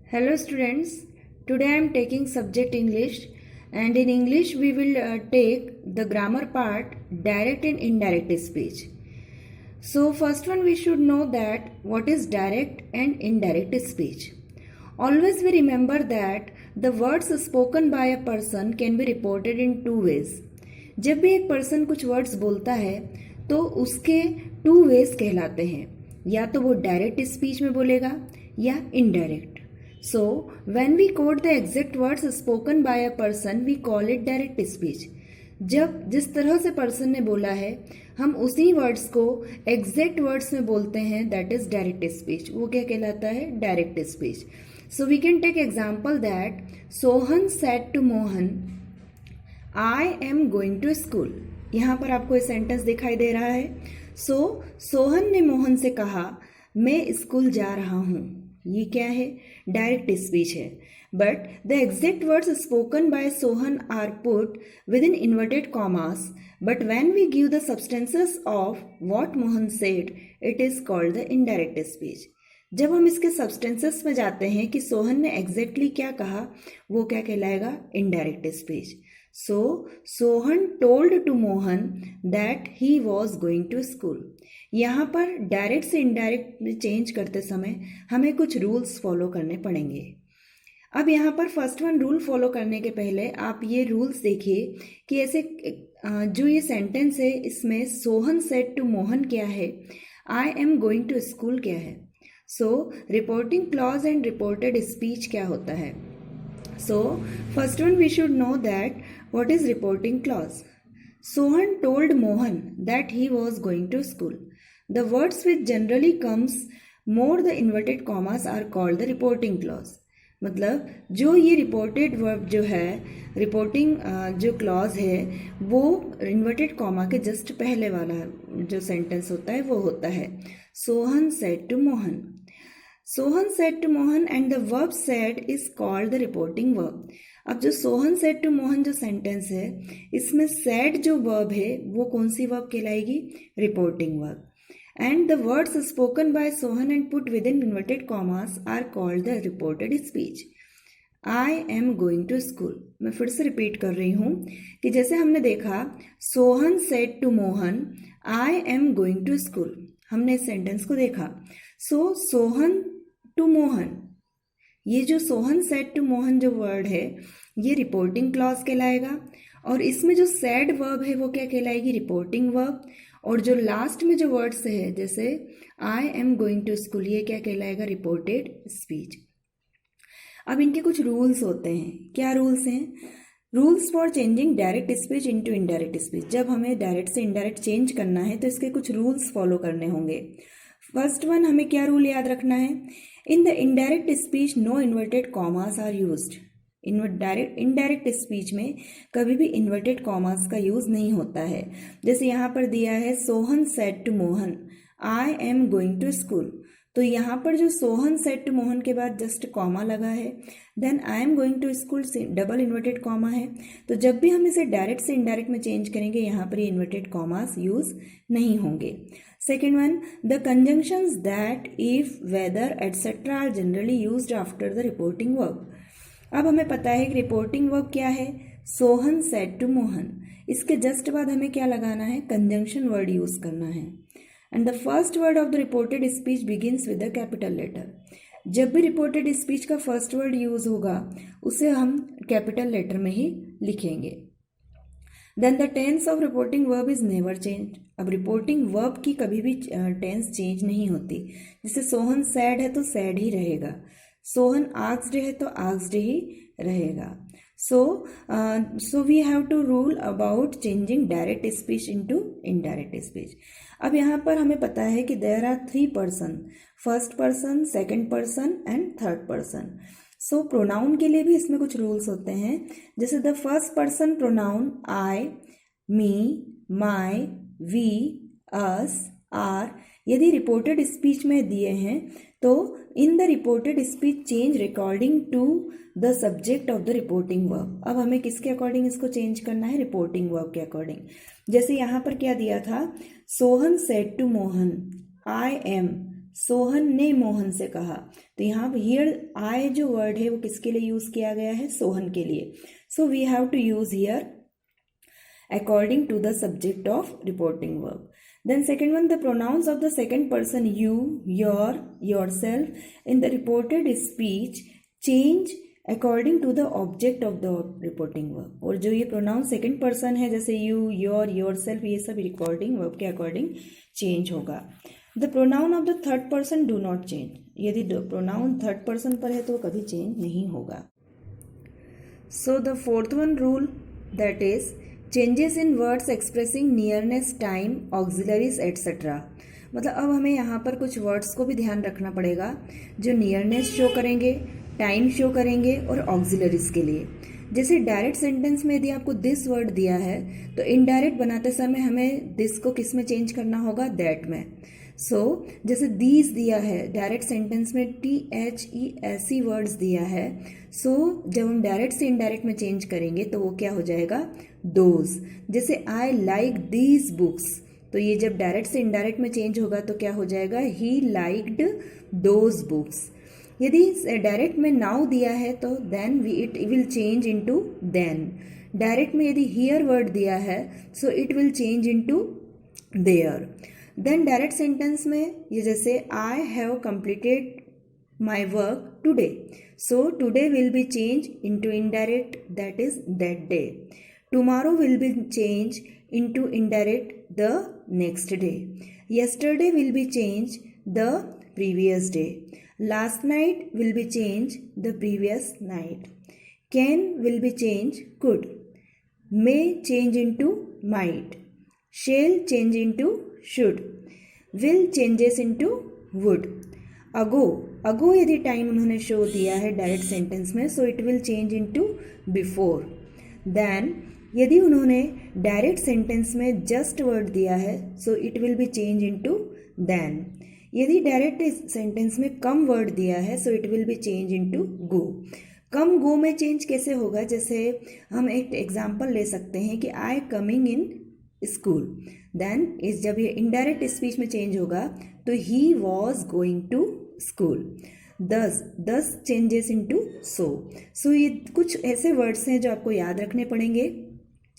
Hello students, today I am taking subject English and in English we will take the grammar part direct and indirect speech. So first one we should know that what is direct and indirect speech. Always we remember that the words spoken by a person can be reported in two ways. जब भी एक person कुछ words बोलता है तो उसके two ways कहलाते हैं, या तो वो डायरेक्ट स्पीच में बोलेगा या indirect. So, when we quote the exact words spoken by a person, we call it direct speech. जब जिस तरह से पर्सन ने बोला है हम उसी वर्ड्स को एग्जैक्ट वर्ड्स में बोलते हैं, दैट इज डायरेक्ट स्पीच. वो क्या कहलाता है? Direct speech. So we can take example that Sohan said to Mohan I am going to school. यहाँ पर आपको ये सेंटेंस दिखाई दे रहा है. सोहन ने मोहन से कहा मैं स्कूल जा रहा हूँ. ये क्या है? डायरेक्ट स्पीच है. But the exact words spoken by Sohan are put within inverted commas, but when we give the substances of what Mohan said it is called the indirect speech. जब हम इसके सब्सटेंसेस में जाते हैं कि सोहन ने एग्जैक्टली क्या कहा, वो क्या कहलाएगा? Indirect speech. So Sohan told to Mohan that he was going to school. यहाँ पर डायरेक्ट से इनडायरेक्ट में चेंज करते समय हमें कुछ रूल्स फॉलो करने पड़ेंगे. अब यहाँ पर फर्स्ट वन रूल फॉलो करने के पहले आप ये रूल्स देखिए कि ऐसे जो ये सेंटेंस है इसमें सोहन सेड टू मोहन क्या है, I am going to school क्या है. So reporting clause and reported speech क्या होता है. So first one we should know that what is reporting clause. Sohan told Mohan that he was going to school. The words which generally comes more the inverted commas are called the reporting clause. मतलब जो ये reported verb जो है, reporting जो clause है वो inverted comma के just पहले वाला जो सेंटेंस होता है वो होता है Sohan said to Mohan. Sohan said to Mohan and the verb said is called the reporting verb. अब जो सोहन सेड टू मोहन जो सेंटेंस है इसमें सेड जो वर्ब है वो कौन सी वर्ब कहलाएगी? Reporting verb. And the words spoken by Sohan and put within inverted commas are called the reported speech. I am going to school. मैं फिर से रिपीट कर रही हूँ कि जैसे हमने देखा Sohan said to Mohan I am going to school, हमने इस सेंटेंस को देखा. सोहन टू मोहन, ये जो सोहन सेड टू मोहन जो वर्ड है ये रिपोर्टिंग क्लॉज कहलाएगा और इसमें जो सेड वर्ब है वो क्या कहलाएगी? Reporting verb. और जो लास्ट में जो वर्ड्स है जैसे I am going to school, ये क्या कहलाएगा? Reported speech. अब इनके कुछ रूल्स होते हैं. क्या रूल्स हैं? Rules for changing direct speech into indirect speech. जब हमें डायरेक्ट से इनडायरेक्ट चेंज करना है तो इसके कुछ रूल्स फॉलो करने होंगे. फर्स्ट वन हमें क्या रूल याद रखना है? In the indirect speech no inverted commas are used. Indirect speech में कभी भी इन्वर्टेड कॉमास का यूज नहीं होता है. जैसे यहाँ पर दिया है Sohan said to Mohan I am going to school, तो यहाँ पर जो सोहन सेड टू मोहन के बाद जस्ट कॉमा लगा है, then I am going to school double inverted comma है. तो जब भी हम इसे डायरेक्ट से इनडायरेक्ट में चेंज करेंगे यहाँ पर ये इन्वर्टेड कॉमास यूज नहीं होंगे. Second one, the conjunctions that, if, whether etcetera are generally used after the reporting verb. अब हमें पता है कि रिपोर्टिंग वर्ब क्या है? Sohan said to Mohan. इसके जस्ट बाद हमें क्या लगाना है? कंजंक्शन वर्ड यूज करना है. And the first word of the reported speech begins with the capital letter. जब भी रिपोर्टेड स्पीच का फर्स्ट वर्ड यूज होगा उसे हम कैपिटल लेटर में ही लिखेंगे. Then the tense of reporting verb is never change. अब रिपोर्टिंग वर्ब की कभी भी टेंस चेंज नहीं होती. जैसे सोहन सैड है तो सैड ही रहेगा, सोहन आस्क्ड है तो आस्क्ड ही रहेगा. So we have to rule about changing direct speech into indirect speech. अब यहाँ पर हमें पता है कि there are 3 person, first person, second person and third person. So pronoun के लिए भी इसमें कुछ रूल्स होते हैं. जैसे the first person pronoun I, me, my, we, us, our यदि रिपोर्टेड स्पीच में दिए हैं तो in the reported speech change according to the subject of the reporting verb. अब हमें किसके अकॉर्डिंग इसको चेंज करना है? रिपोर्टिंग वर्ब के अकॉर्डिंग. जैसे यहाँ पर क्या दिया था? Sohan said to Mohan I am Sohan ने मोहन से कहा। तो यहाँ पर हियर आई जो वर्ड है वो किसके लिए यूज किया गया है? सोहन के लिए। So we have to use here according to the subject of reporting verb. Then second one, the pronouns of the second person you, your, yourself in the reported speech change according to the object of the reporting verb. और जो ये pronoun second person है जैसे you, your, yourself, ये सब reporting verb के according change होगा. The pronoun of the third person do not change. यदि pronoun third person पर है तो कभी change नहीं होगा. So the fourth one rule, that is changes in words expressing nearness, time, auxiliaries etcetera. मतलब अब हमें यहाँ पर कुछ वर्ड्स को भी ध्यान रखना पड़ेगा जो नियरनेस शो करेंगे, टाइम शो करेंगे और ऑक्सिलरीज के लिए. जैसे डायरेक्ट सेंटेंस में यदि आपको दिस वर्ड दिया है तो इनडायरेक्ट बनाते समय हमें दिस को किस में चेंज करना होगा? दैट में. सो जैसे दीज दिया है डायरेक्ट सेंटेंस में THE वर्ड्स दिया है. सो जब हम डायरेक्ट से इनडायरेक्ट में चेंज करेंगे तो वो क्या हो जाएगा? दोज. जैसे आई लाइक दीज बुक्स, तो ये जब डायरेक्ट से इनडायरेक्ट में चेंज होगा तो क्या हो जाएगा? He liked those books. यदि डायरेक्ट में नाउ दिया है तो then it will change into then. Direct में यदि हियर वर्ड दिया है so it will change into there. Then direct sentence में ये जैसे I have completed my work today, so today will be change into indirect, that is that day. Tomorrow will be changed into indirect, the next day. Yesterday will be changed the previous day. Last night will be changed the previous night. Can will be changed could. May change into might. Shall change into should. Will changes into would. Ago यदि time उन्होंने show दिया है direct sentence में so it will change into before. Then यदि उन्होंने direct sentence में just word दिया है so it will be change into then. यदि डायरेक्ट सेंटेंस में कम वर्ड दिया है so it will be change into go. Come go में चेंज कैसे होगा? जैसे हम एक एग्जांपल ले सकते हैं कि I coming in school. Then इस जब ये इनडायरेक्ट स्पीच में चेंज होगा तो he was going to school. This changes into so ये कुछ ऐसे वर्ड्स हैं जो आपको याद रखने पड़ेंगे.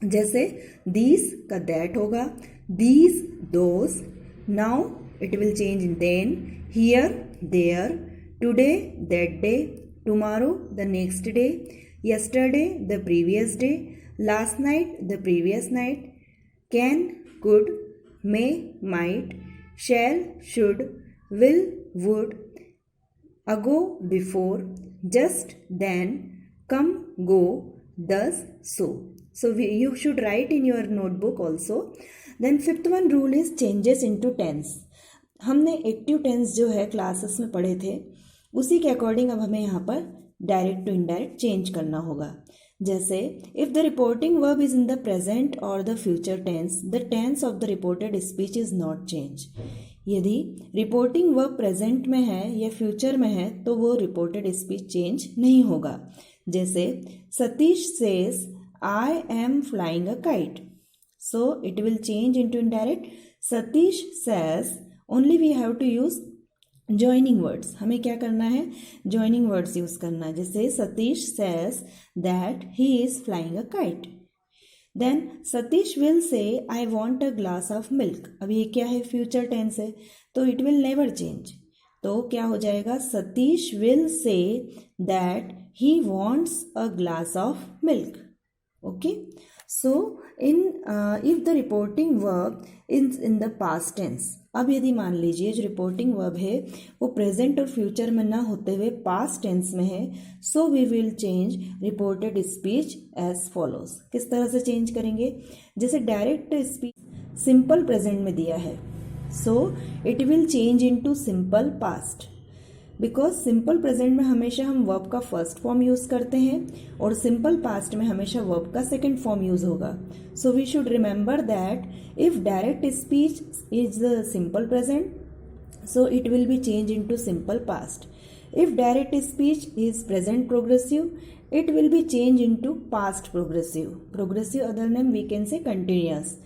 जैसे दीज का दैट होगा, these those, now it will change in then, here there, today that day, tomorrow the next day, yesterday the previous day, last night the previous night, can could, may might, shall should, will would, ago before, just then, come go, thus so you should write in your notebook also. Then fifth one rule is changes into tense. हमने active tense जो है classes में पढ़े थे उसी के according अब हमें यहाँ पर डायरेक्ट टू इनडायरेक्ट चेंज करना होगा. जैसे if the reporting verb is in the present और the future tense, the tense of the reported speech is not change. यदि रिपोर्टिंग वर्ब प्रेजेंट में है या फ्यूचर में है तो वो रिपोर्टेड स्पीच चेंज नहीं होगा. जैसे Satish says I am flying a kite, so it will change into indirect Satish says. Only we have to use joining words. हमें क्या करना है? जॉइनिंग वर्ड्स यूज करना है. जैसे Satish says that he is flying a kite. Then Satish will say I want a glass of milk. अब ये क्या है? फ्यूचर टेंस है तो इट विल नेवर चेंज. तो क्या हो जाएगा? Satish will say that he wants a glass of milk. Okay, so if the reporting verb is in the past tense, अब यदि मान लीजिए जो रिपोर्टिंग वर्ब है वो प्रेजेंट और फ्यूचर में ना होते हुए पास्ट टेंस में है, so we will change reported speech as follows. किस तरह से चेंज करेंगे? जैसे डायरेक्ट स्पीच सिंपल प्रेजेंट में दिया है so it will change into simple past. Because simple present में हमेशा हम वर्ब का फर्स्ट फॉर्म यूज करते हैं और सिंपल पास्ट में हमेशा वर्ब का सेकंड फॉर्म यूज होगा. So we should remember that if direct speech is simple present so it will be change into simple past. If direct speech is present progressive it will be change into past progressive. Progressive other name we can say continuous.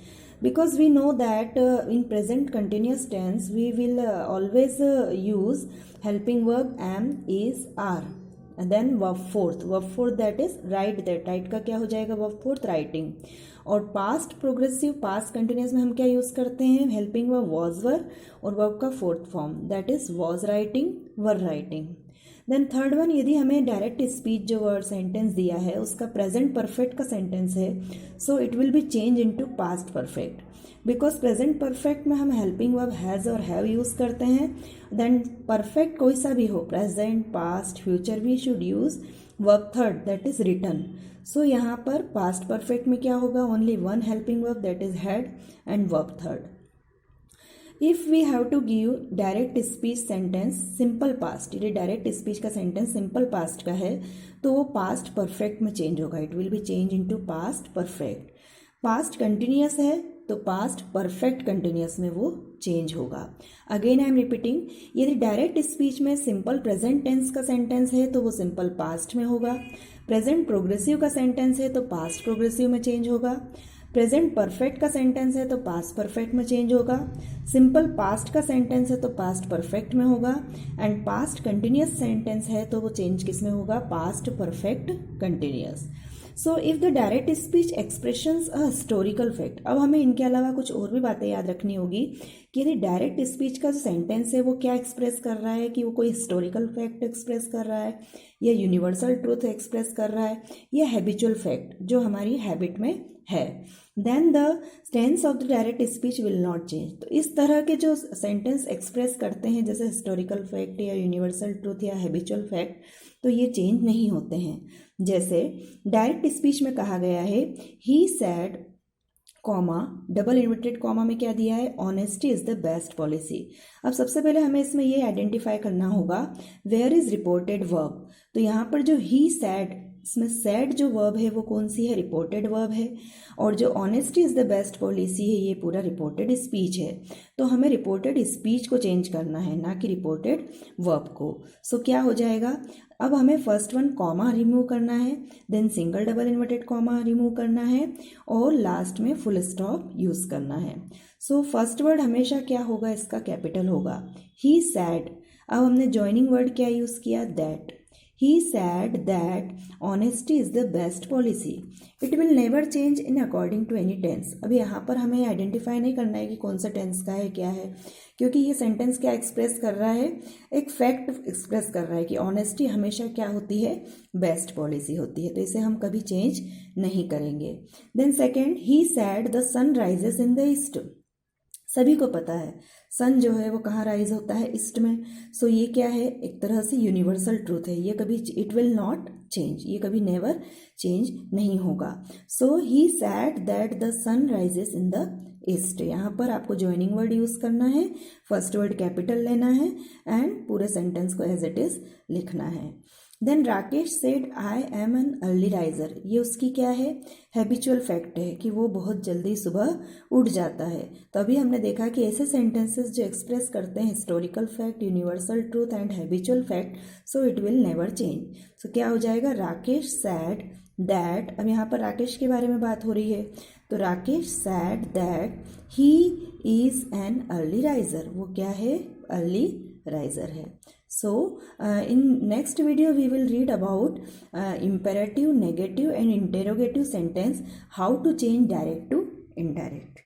because we know that in present continuous tense we will always use helping verb am, is, are, and then verb fourth that is write that. write का क्या हो जाएगा verb fourth writing. और past progressive past continuous में हम क्या use करते हैं, हेल्पिंग वर्ब वॉज वर और वर्ब का fourth form that is was writing, were writing. Then third one, यदि हमें डायरेक्ट स्पीच जो वर्ड सेंटेंस दिया है उसका प्रेजेंट परफेक्ट का सेंटेंस है, so it will be change into past perfect. Because present perfect में हम हेल्पिंग वर्ब हैज़ और हैव यूज़ करते हैं. देन परफेक्ट कोई सा भी हो, present, past, future, we should use verb third that is written. So यहाँ पर पास्ट परफेक्ट में क्या होगा, only one helping verb that is had and verb third. If we have to give direct speech sentence simple past, यदि direct speech का sentence simple past का है तो वो पास्ट परफेक्ट में चेंज होगा, it will be change into past perfect. Past continuous है तो पास्ट परफेक्ट कंटिन्यूअस में वो चेंज होगा. अगेन आई एम रिपीटिंग, यदि डायरेक्ट स्पीच में सिंपल प्रेजेंट टेंस का सेंटेंस है तो वो सिंपल पास्ट में होगा. प्रेजेंट प्रोग्रेसिव का सेंटेंस है तो पास्ट प्रोग्रेसिव में चेंज होगा. प्रेजेंट परफेक्ट का सेंटेंस है तो पास्ट परफेक्ट में चेंज होगा. सिंपल पास्ट का सेंटेंस है तो पास्ट परफेक्ट में होगा. एंड पास्ट कंटिन्यूअस सेंटेंस है तो वो चेंज किस में होगा, past perfect continuous. So if the direct speech expressions a historical fact. अब हमें इनके अलावा कुछ और भी बातें याद रखनी होगी कि यदि डायरेक्ट स्पीच का जो सेंटेंस है वो क्या एक्सप्रेस कर रहा है, कि वो कोई हिस्टोरिकल फैक्ट एक्सप्रेस कर रहा है या यूनिवर्सल ट्रूथ एक्सप्रेस कर रहा है या हैबिचुअल फैक्ट जो हमारी हैबिट में है, then the tense of the direct speech will not change. तो इस तरह के जो सेंटेंस एक्सप्रेस करते हैं जैसे हिस्टोरिकल फैक्ट या यूनिवर्सल ट्रूथ या हैबिचुअल फैक्ट, तो ये चेंज नहीं होते हैं. जैसे डायरेक्ट स्पीच में कहा गया है he said comma, double inverted comma में क्या दिया है, honesty is the best policy. अब सबसे पहले हमें इसमें ये आइडेंटिफाई करना होगा वेयर इज रिपोर्टेड वर्ब. तो यहाँ पर जो ही सैड, इसमें सैड जो वर्ब है वो कौन सी है, रिपोर्टेड वर्ब है. और जो honesty is the best policy है ये पूरा रिपोर्टेड स्पीच है. तो हमें रिपोर्टेड स्पीच को चेंज करना है, ना कि रिपोर्टेड वर्ब को. सो क्या हो जाएगा, अब हमें फर्स्ट वन कॉमा रिमूव करना है, then single double inverted comma remove करना है और लास्ट में फुल स्टॉप यूज़ करना है. सो फर्स्ट वर्ड हमेशा क्या होगा, इसका कैपिटल होगा, ही सैड. अब हमने जॉइनिंग वर्ड क्या यूज़ किया, that. He said that honesty is the best policy. It will never change in according to any tense. अब यहाँ पर हमें आइडेंटिफाई नहीं करना है कि कौन सा टेंस का है, क्या है, क्योंकि ये सेंटेंस क्या एक्सप्रेस कर रहा है, एक फैक्ट एक्सप्रेस कर रहा है कि ऑनेस्टी हमेशा क्या होती है, बेस्ट पॉलिसी होती है. तो इसे हम कभी चेंज नहीं करेंगे. Then second, he said the sun rises in the east. सभी को पता है सन जो है वो कहाँ राइज होता है, ईस्ट में. सो ये क्या है, एक तरह से यूनिवर्सल ट्रूथ है, ये कभी इट विल नॉट चेंज, ये कभी नेवर चेंज नहीं होगा. So he said that the sun rises in the east. यहाँ पर आपको ज्वाइनिंग वर्ड यूज करना है, फर्स्ट वर्ड कैपिटल लेना है एंड पूरे सेंटेंस को एज इट इज लिखना है. Then Rakesh said I am an early riser. ये उसकी क्या है, हैबिचुअल फैक्ट है कि वो बहुत जल्दी सुबह उठ जाता है. तो अभी हमने देखा कि ऐसे सेंटेंसेस जो एक्सप्रेस करते हैं historical fact, universal truth and habitual fact, so it will never change. So क्या हो जाएगा, राकेश सैड दैट. अब यहाँ पर राकेश के बारे में बात हो रही है, तो Rakesh sad that he is an early riser. वो क्या है, अर्ली राइजर है. So in next video we will read about imperative, negative and interrogative sentence, how to change direct to indirect.